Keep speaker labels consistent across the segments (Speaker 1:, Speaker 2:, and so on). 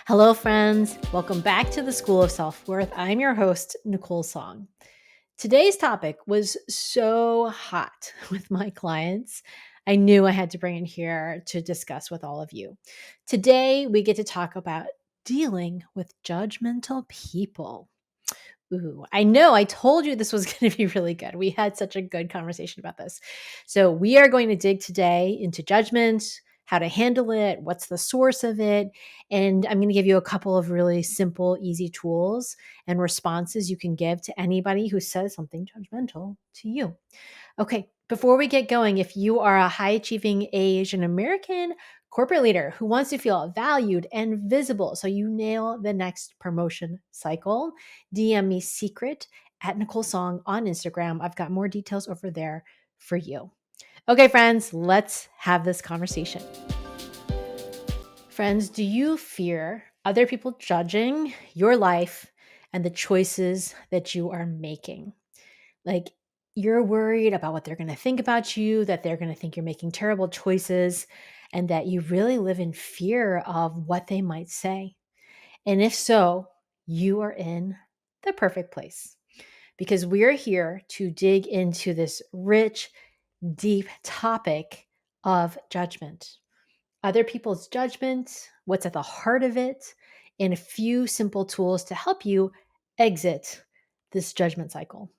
Speaker 1: Hello, friends. Welcome back to the School of Self-Worth. I'm your host, Nicole Song. Today's topic was so hot with my clients. I knew I had to bring it here to discuss with all of you. Today, we get to talk about dealing with judgmental people. Ooh, I know I told you this was going to be really good. We had such a good conversation about this. So, we are going to dig today into judgment, how to handle it, what's the source of it. And I'm going to give you a couple of really simple, easy tools and responses you can give to anybody who says something judgmental to you. Okay, before we get going, if you are a high achieving Asian American corporate leader who wants to feel valued and visible so you nail the next promotion cycle, DM me secret at Nicole Song on Instagram. I've got more details over there for you. Okay, friends, let's have this conversation. Friends, do you fear other people judging your life and the choices that you are making? Like, you're worried about what they're going to think about you, that they're going to think you're making terrible choices, and that you really live in fear of what they might say. And if so, you are in the perfect place because we're here to dig into this rich, deep topic of judgment. Other people's judgment, what's at the heart of it, and a few simple tools to help you exit this judgment cycle.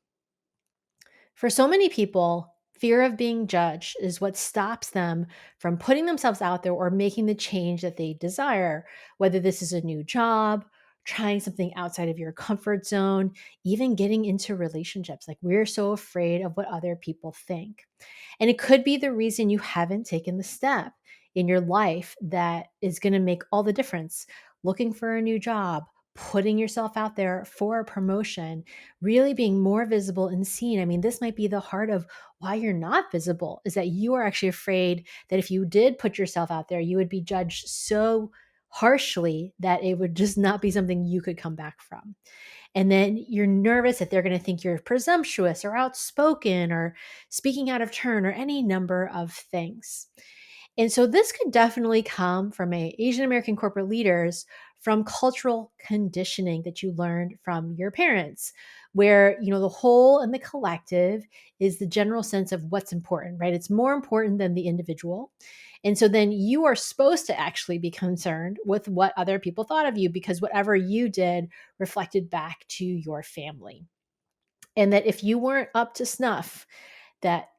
Speaker 1: For so many people, fear of being judged is what stops them from putting themselves out there or making the change that they desire, whether this is a new job, trying something outside of your comfort zone, even getting into relationships. Like, we're so afraid of what other people think. And it could be the reason you haven't taken the step in your life that is going to make all the difference. Looking for a new job, putting yourself out there for a promotion, really being more visible and seen. I mean, this might be the heart of why you're not visible, is that you are actually afraid that if you did put yourself out there, you would be judged so harshly that it would just not be something you could come back from. And then you're nervous that they're going to think you're presumptuous or outspoken or speaking out of turn or any number of things. And so this could definitely come from Asian American corporate leaders from cultural conditioning that you learned from your parents, where, the whole and the collective is the general sense of what's important, right? It's more important than the individual. And so then you are supposed to actually be concerned with what other people thought of you because whatever you did reflected back to your family. And that if you weren't up to snuff,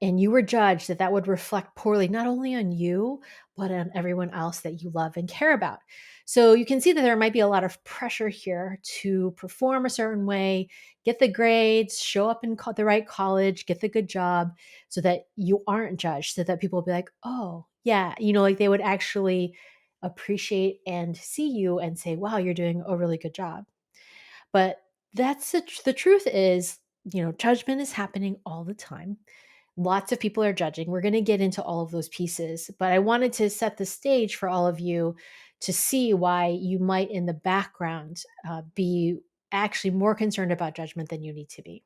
Speaker 1: and you were judged, that would reflect poorly not only on you but on everyone else that you love and care about. So you can see that there might be a lot of pressure here to perform a certain way, get the grades, show up in the right college, get the good job, so that you aren't judged, so that people will be like, oh yeah, like they would actually appreciate and see you and say, wow, you're doing a really good job. But that's the truth is, judgment is happening all the time. Lots of people are judging. We're going to get into all of those pieces, but I wanted to set the stage for all of you to see why you might in the background be actually more concerned about judgment than you need to be.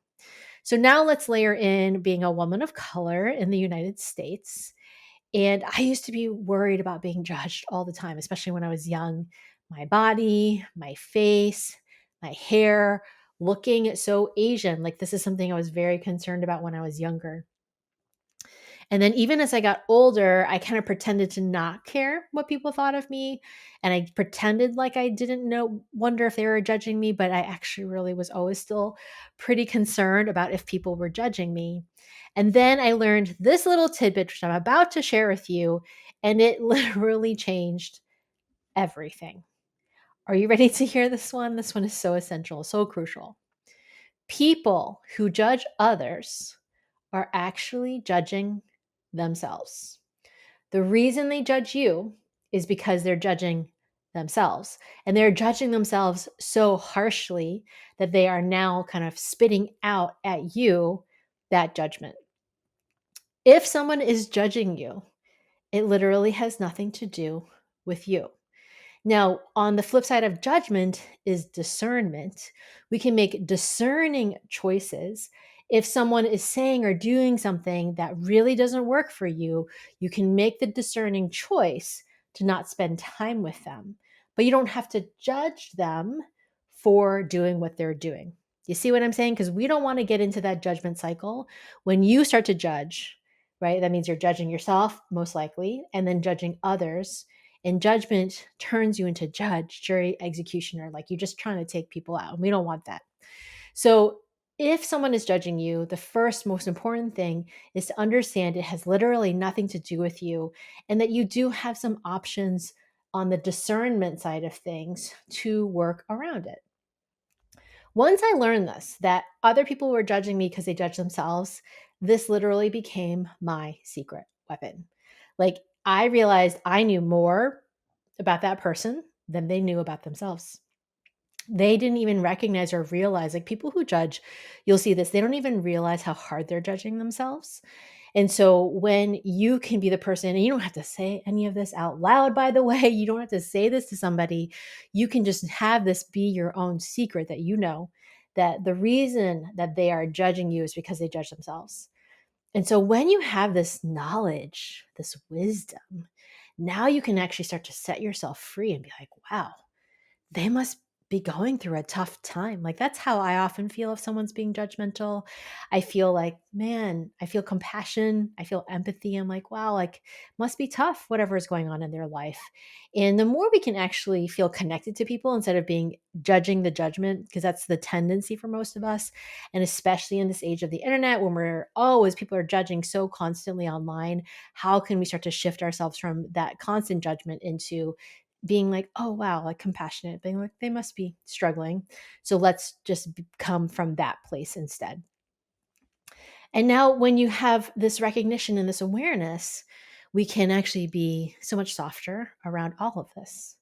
Speaker 1: So now let's layer in being a woman of color in the United States. And I used to be worried about being judged all the time, especially when I was young. My body, my face, my hair, looking so Asian. Like, this is something I was very concerned about when I was younger. And then even as I got older, I kind of pretended to not care what people thought of me. And I pretended like I didn't wonder if they were judging me, but I actually really was always still pretty concerned about if people were judging me. And then I learned this little tidbit, which I'm about to share with you, and it literally changed everything. Are you ready to hear this one? This one is so essential, so crucial. People who judge others are actually judging themselves. The reason they judge you is because they're judging themselves. And they're judging themselves so harshly that they are now kind of spitting out at you that judgment. If someone is judging you, it literally has nothing to do with you. Now, on the flip side of judgment is discernment. We can make discerning choices. If someone is saying or doing something that really doesn't work for you, you can make the discerning choice to not spend time with them. but you don't have to judge them for doing what they're doing. You see what I'm saying? Because we don't want to get into that judgment cycle. When you start to judge, right, that means you're judging yourself, most likely, and then judging others. And judgment turns you into judge, jury, executioner, like you're just trying to take people out. And we don't want that. So if someone is judging you, the first most important thing is to understand it has literally nothing to do with you and that you do have some options on the discernment side of things to work around it. Once I learned this, that other people were judging me because they judge themselves, this literally became my secret weapon. Like I realized I knew more about that person than they knew about themselves. They didn't even recognize or realize, like people who judge, you'll see this, they don't even realize how hard they're judging themselves. And so when you can be the person, and you don't have to say any of this out loud, by the way, you don't have to say this to somebody, you can just have this be your own secret that you know that the reason that they are judging you is because they judge themselves. And so when you have this knowledge, this wisdom, now you can actually start to set yourself free and be like, wow, they must be going through a tough time. Like that's how I often feel if someone's being judgmental. I feel like, man, I feel compassion. I feel empathy. I'm like, wow, like must be tough, whatever is going on in their life. And the more we can actually feel connected to people instead of being judging the judgment, because that's the tendency for most of us. And especially in this age of the internet, when we're always, people are judging so constantly online, how can we start to shift ourselves from that constant judgment into being like, oh, wow, like compassionate, being like, they must be struggling. So let's just come from that place instead. And now, when you have this recognition and this awareness, we can actually be so much softer around all of this.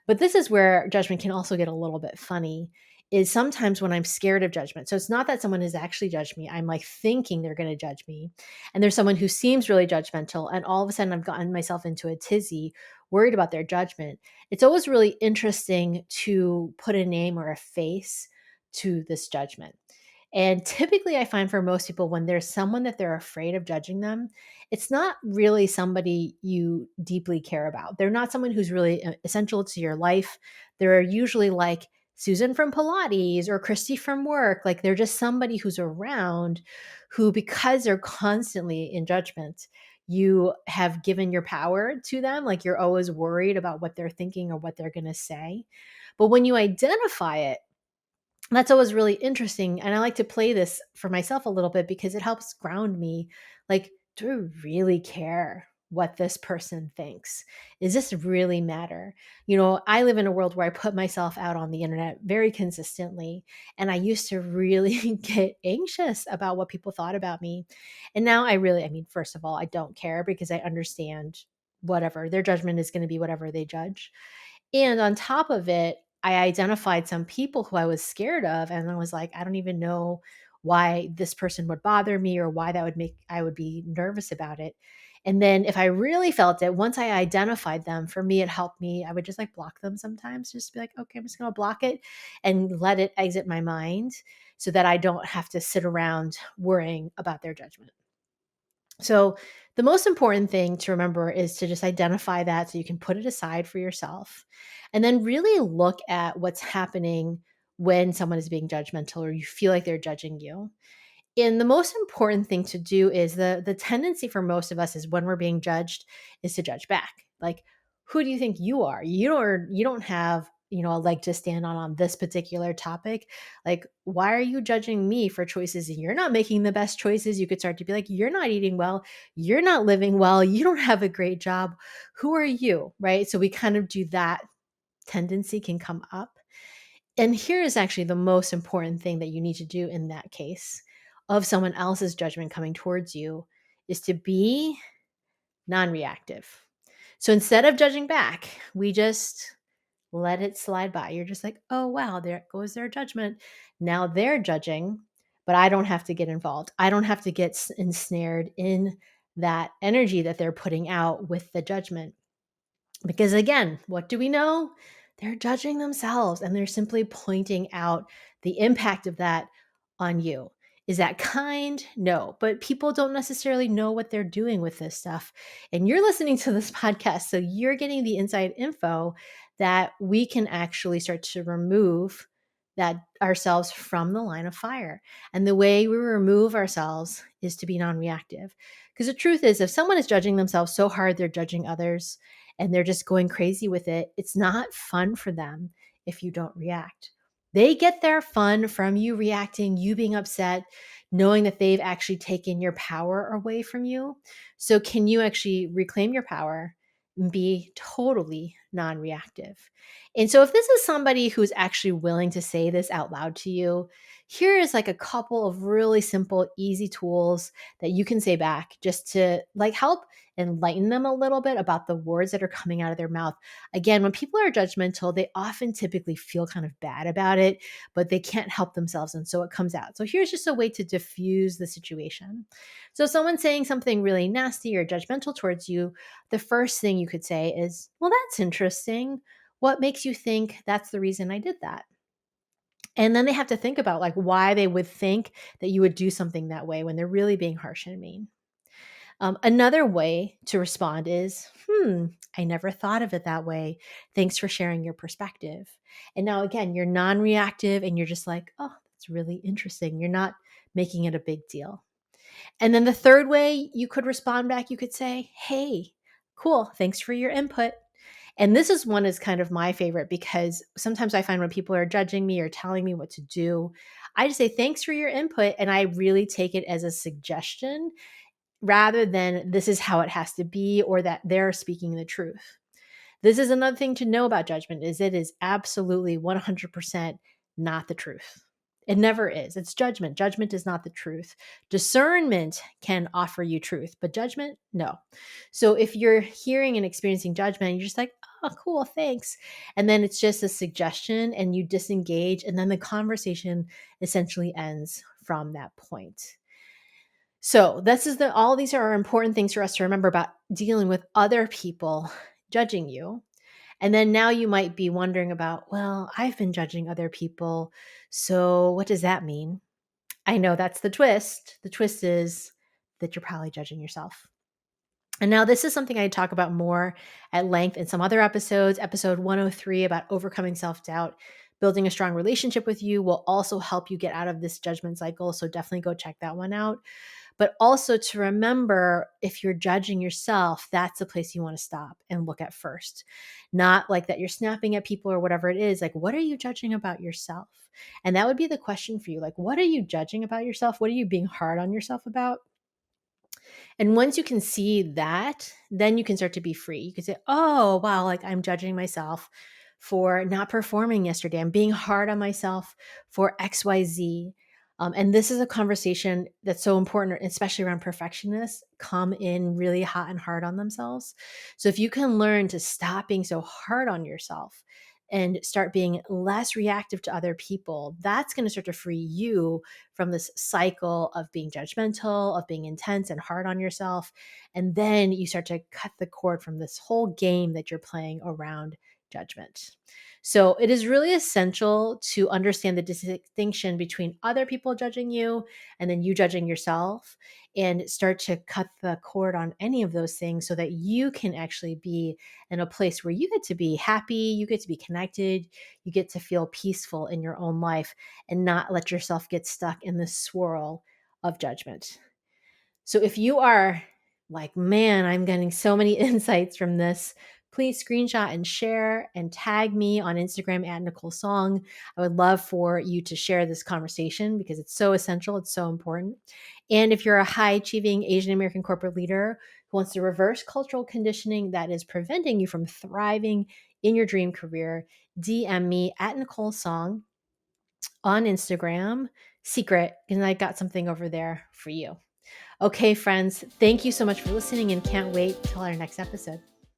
Speaker 1: But this is where judgment can also get a little bit funny is sometimes when I'm scared of judgment. So it's not that someone has actually judged me. I'm like thinking they're going to judge me. And there's someone who seems really judgmental. And all of a sudden I've gotten myself into a tizzy, worried about their judgment. It's always really interesting to put a name or a face to this judgment. And typically, I find for most people, when there's someone that they're afraid of judging them, it's not really somebody you deeply care about. They're not someone who's really essential to your life. They're usually like Susan from Pilates or Christy from work. Like they're just somebody who's around who, because they're constantly in judgment, you have given your power to them. Like you're always worried about what they're thinking or what they're going to say. But when you identify it, that's always really interesting. And I like to play this for myself a little bit because it helps ground me. Like, do I really care what this person thinks? Does this really matter? You know, I live in a world where I put myself out on the internet very consistently. And I used to really get anxious about what people thought about me. And now I mean, first of all, I don't care because I understand whatever their judgment is going to be, whatever they judge. And on top of it, I identified some people who I was scared of, and I was like, I don't even know why this person would bother me or why that would make I would be nervous about it. And then if I really felt it, once I identified them, for me, it helped me. I would just like block them sometimes, just be like, okay, I'm just going to block it and let it exit my mind so that I don't have to sit around worrying about their judgment. So, the most important thing to remember is to just identify that so you can put it aside for yourself and then really look at what's happening when someone is being judgmental or you feel like they're judging you. And the most important thing to do is the tendency for most of us is when we're being judged is to judge back. Like, who do you think you are? You don't have, a leg to stand on this particular topic. Like, why are you judging me for choices and you're not making the best choices? You could start to be like, you're not eating well, you're not living well, you don't have a great job. Who are you? Right? So we kind of do that tendency can come up. And here is actually the most important thing that you need to do in that case of someone else's judgment coming towards you is to be non-reactive. So instead of judging back, we just let it slide by. You're just like, oh, wow, there goes their judgment. Now they're judging, but I don't have to get involved. I don't have to get ensnared in that energy that they're putting out with the judgment. Because again, what do we know? They're judging themselves and they're simply pointing out the impact of that on you. Is that kind? No, but people don't necessarily know what they're doing with this stuff. And you're listening to this podcast, so you're getting the inside info that we can actually start to remove that ourselves from the line of fire. And the way we remove ourselves is to be non-reactive. Because the truth is, if someone is judging themselves so hard, they're judging others and they're just going crazy with it, it's not fun for them if you don't react. They get their fun from you reacting, you being upset, knowing that they've actually taken your power away from you. So, can you actually reclaim your power and be totally non reactive? And so, if this is somebody who's actually willing to say this out loud to you, here is like a couple of really simple, easy tools that you can say back just to like help enlighten them a little bit about the words that are coming out of their mouth. Again, when people are judgmental, they often typically feel kind of bad about it, but they can't help themselves. And so it comes out. So here's just a way to diffuse the situation. So, someone saying something really nasty or judgmental towards you, the first thing you could say is, well, that's interesting. What makes you think that's the reason I did that? And then they have to think about like why they would think that you would do something that way when they're really being harsh and mean. Another way to respond is, I never thought of it that way. Thanks for sharing your perspective. And now, again, you're non reactive and you're just like, oh, that's really interesting. You're not making it a big deal. And then the third way you could respond back, you could say, hey, cool. Thanks for your input. And this is one is kind of my favorite because sometimes I find when people are judging me or telling me what to do, I just say, thanks for your input. And I really take it as a suggestion rather than this is how it has to be or that they're speaking the truth. This is another thing to know about judgment is it is absolutely 100% not the truth. It never is. It's judgment. Judgment is not the truth. Discernment can offer you truth, but judgment, no. So if you're hearing and experiencing judgment, you're just like, oh, cool, thanks. And then it's just a suggestion and you disengage, and then the conversation essentially ends from that point. So this is all these are important things for us to remember about dealing with other people judging you. And then now you might be wondering about, well, I've been judging other people. So what does that mean? I know that's the twist. The twist is that you're probably judging yourself. And now this is something I talk about more at length in some other episodes. Episode 103 about overcoming self-doubt. Building a strong relationship with you will also help you get out of this judgment cycle. So definitely go check that one out. But also to remember, if you're judging yourself, that's the place you want to stop and look at first. Not like that you're snapping at people or whatever it is. Like, what are you judging about yourself? And that would be the question for you. Like, what are you judging about yourself? What are you being hard on yourself about? And once you can see that, then you can start to be free. You can say, oh, wow, like I'm judging myself for not performing yesterday. I'm being hard on myself for XYZ. And this is a conversation that's so important, especially around perfectionists, come in really hot and hard on themselves. So if you can learn to stop being so hard on yourself and start being less reactive to other people, that's going to start to free you from this cycle of being judgmental, of being intense and hard on yourself. And then you start to cut the cord from this whole game that you're playing around judgment. So it is really essential to understand the distinction between other people judging you and then you judging yourself, and start to cut the cord on any of those things so that you can actually be in a place where you get to be happy, you get to be connected, you get to feel peaceful in your own life and not let yourself get stuck in the swirl of judgment. So if you are like, man, I'm getting so many insights from this, please screenshot and share and tag me on Instagram at Nicole Song. I would love for you to share this conversation because it's so essential. It's so important. And if you're a high achieving Asian American corporate leader who wants to reverse cultural conditioning that is preventing you from thriving in your dream career, DM me at Nicole Song on Instagram, secret, and I got something over there for you. Okay, friends, thank you so much for listening and can't wait till our next episode.